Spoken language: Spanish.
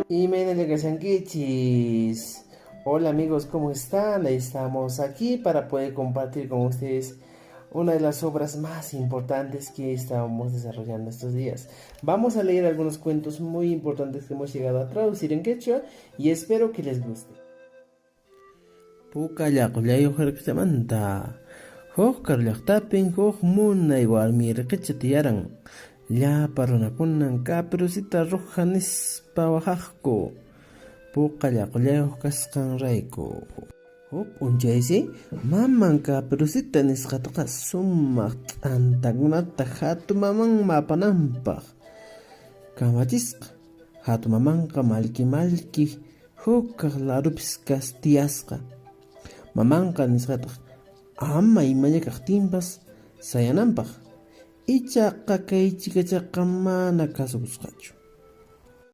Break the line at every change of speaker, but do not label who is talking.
Y Sanguichis. Hola amigos, ¿cómo están? Estamos aquí para poder compartir con ustedes una de las obras más importantes que estábamos desarrollando estos días. Vamos a leer algunos cuentos muy importantes que hemos llegado a traducir en quechua y espero que les guste. Puka llaqllayuq hirk'amanta huk karllaqtapin huk munay warmi riqicha tiyaran. Llapa runakunan kaprusita ruqa nispa waqaqku. Puka llaqllayuq kasqanrayku. Huk p'unchaysi maman kaprusita nisqataqa sumaq t'antakunata hatumamanman apananpaq kamachisqa. Hatumamanqa malki hukaq larupis kastiyasqa. Mamanqa nisqataq ama imalla kaqtinpas sayananpaq. Ichaqa kay chikachaqa mana kasukusqachu.